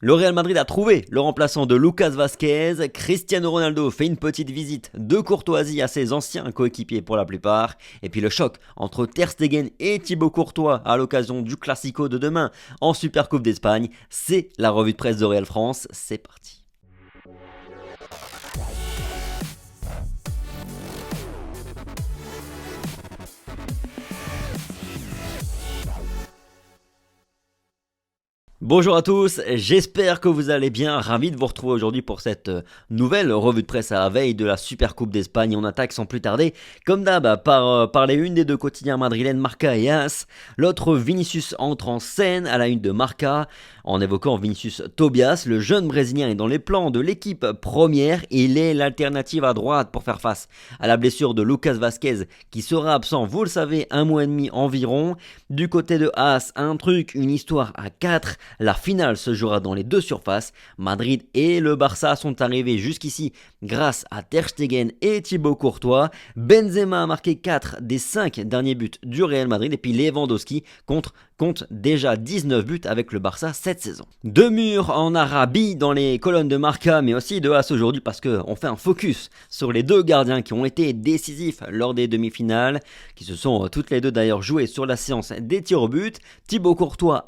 Le Real Madrid a trouvé le remplaçant de Lucas Vazquez. Cristiano Ronaldo fait une petite visite de courtoisie à ses anciens coéquipiers pour la plupart. Et puis le choc entre Ter Stegen et Thibaut Courtois à l'occasion du Classico de demain en Supercoupe d'Espagne. C'est la revue de presse de Real France. C'est parti. Bonjour à tous, j'espère que vous allez bien, ravi de vous retrouver aujourd'hui pour cette nouvelle revue de presse à la veille de la Supercoupe d'Espagne. On attaque sans plus tarder, comme d'hab, par les unes des deux quotidiens madrilènes, Marca et AS. L'autre, Vinicius entre en scène à la une de Marca, en évoquant Vinicius Tobias. Le jeune brésilien est dans les plans de l'équipe première, il est l'alternative à droite pour faire face à la blessure de Lucas Vazquez qui sera absent, vous le savez, un mois et demi environ. Du côté de AS, une histoire à 4. La finale se jouera dans les deux surfaces. Madrid et le Barça sont arrivés jusqu'ici grâce à Ter Stegen et Thibaut Courtois. Benzema a marqué 4 des 5 derniers buts du Real Madrid et puis Lewandowski compte déjà 19 buts avec le Barça cette saison. Deux murs en Arabie dans les colonnes de Marca mais aussi de AS aujourd'hui parce qu'on fait un focus sur les deux gardiens qui ont été décisifs lors des demi-finales, qui se sont toutes les deux d'ailleurs jouées sur la séance des tirs au but. Thibaut Courtois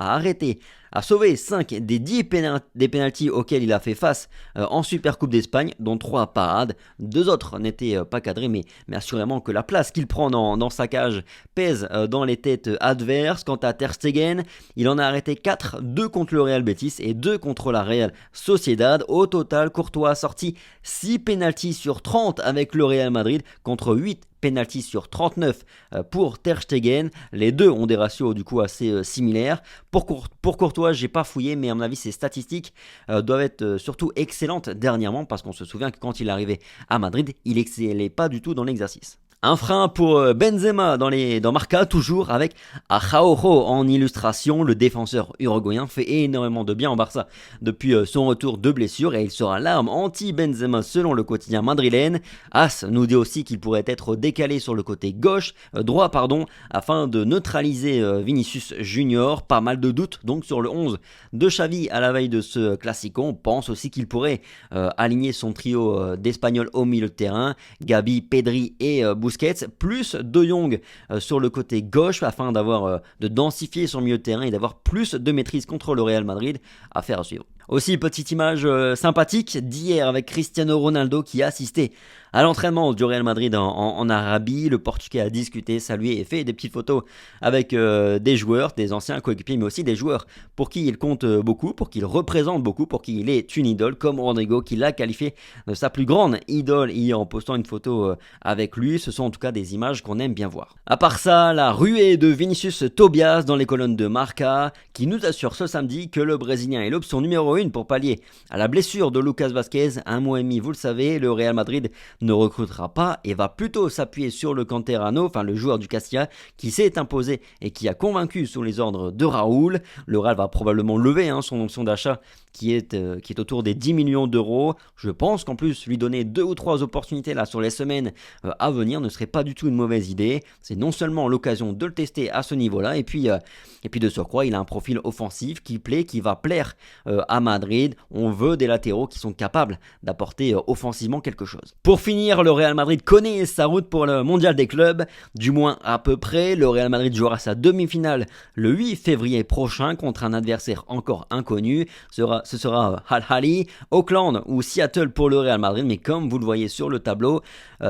a sauvé 5 des 10 pénaltys auxquels il a fait face en Supercoupe d'Espagne, dont 3 parades. 2 autres n'étaient pas cadrés, mais assurément que la place qu'il prend dans sa cage pèse dans les têtes adverses. Quant à Ter Stegen, il en a arrêté 4, 2 contre le Real Betis et 2 contre la Real Sociedad. Au total, Courtois a sorti 6 pénaltys sur 30 avec le Real Madrid contre 8 penalty sur 39 pour Ter Stegen. Les deux ont des ratios du coup assez similaires. Pour Courtois, j'ai pas fouillé, mais à mon avis, ses statistiques doivent être surtout excellentes dernièrement parce qu'on se souvient que quand il est arrivé à Madrid, il excellait pas du tout dans l'exercice. Un frein pour Benzema dans Marca, toujours avec Araujo en illustration. Le défenseur uruguayen fait énormément de bien en Barça depuis son retour de blessure et il sera l'arme anti-Benzema selon le quotidien madrilène. As nous dit aussi qu'il pourrait être décalé sur le côté droit, afin de neutraliser Vinicius Junior. Pas mal de doutes donc sur le 11 de Xavi à la veille de ce Classico. On pense aussi qu'il pourrait aligner son trio d'Espagnols au milieu de terrain, Gabi, Pedri et Busquets, plus De Jong sur le côté gauche afin de densifier son milieu de terrain et d'avoir plus de maîtrise contre le Real Madrid. Affaire à suivre. Aussi, petite image sympathique d'hier avec Cristiano Ronaldo qui a assisté à l'entraînement du Real Madrid en Arabie. Le Portugais a discuté, salué et fait des petites photos avec des joueurs, des anciens coéquipiers, mais aussi des joueurs pour qui il compte beaucoup, pour qui il représente beaucoup, pour qui il est une idole, comme Rodrigo qui l'a qualifié de sa plus grande idole hier en postant une photo avec lui. Ce sont en tout cas des images qu'on aime bien voir. À part ça, la ruée de Vinicius Tobias dans les colonnes de Marca qui nous assure ce samedi que le Brésilien est l'option numéro 1 pour pallier à la blessure de Lucas Vazquez. Un mois et demi, vous le savez, le Real Madrid ne recrutera pas et va plutôt s'appuyer sur le Canterano, le joueur du Castilla, qui s'est imposé et qui a convaincu sous les ordres de Raúl. Le Real va probablement lever son option d'achat qui est autour des 10 millions d'euros. Je pense qu'en plus, lui donner 2 ou 3 opportunités là sur les semaines à venir ne serait pas du tout une mauvaise idée. C'est non seulement l'occasion de le tester à ce niveau-là, et puis de surcroît, il a un profil offensif qui plaît, qui va plaire à Madrid. On veut des latéraux qui sont capables d'apporter offensivement quelque chose. Pour finir, le Real Madrid connaît sa route pour le mondial des clubs, du moins à peu près. Le Real Madrid jouera sa demi-finale le 8 février prochain contre un adversaire encore inconnu. Ce sera Al Ahly, Auckland ou Seattle pour le Real Madrid, mais comme vous le voyez sur le tableau,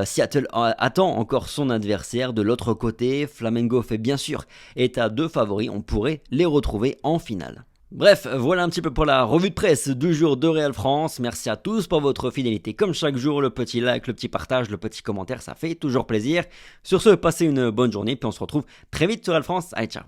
Seattle attend encore son adversaire. De l'autre côté, Flamengo fait bien sûr état de favoris, on pourrait les retrouver en finale. Bref, voilà un petit peu pour la revue de presse du jour de Real France. Merci à tous pour votre fidélité. Comme chaque jour, le petit like, le petit partage, le petit commentaire, ça fait toujours plaisir. Sur ce, passez une bonne journée, puis on se retrouve très vite sur Real France. Allez, ciao.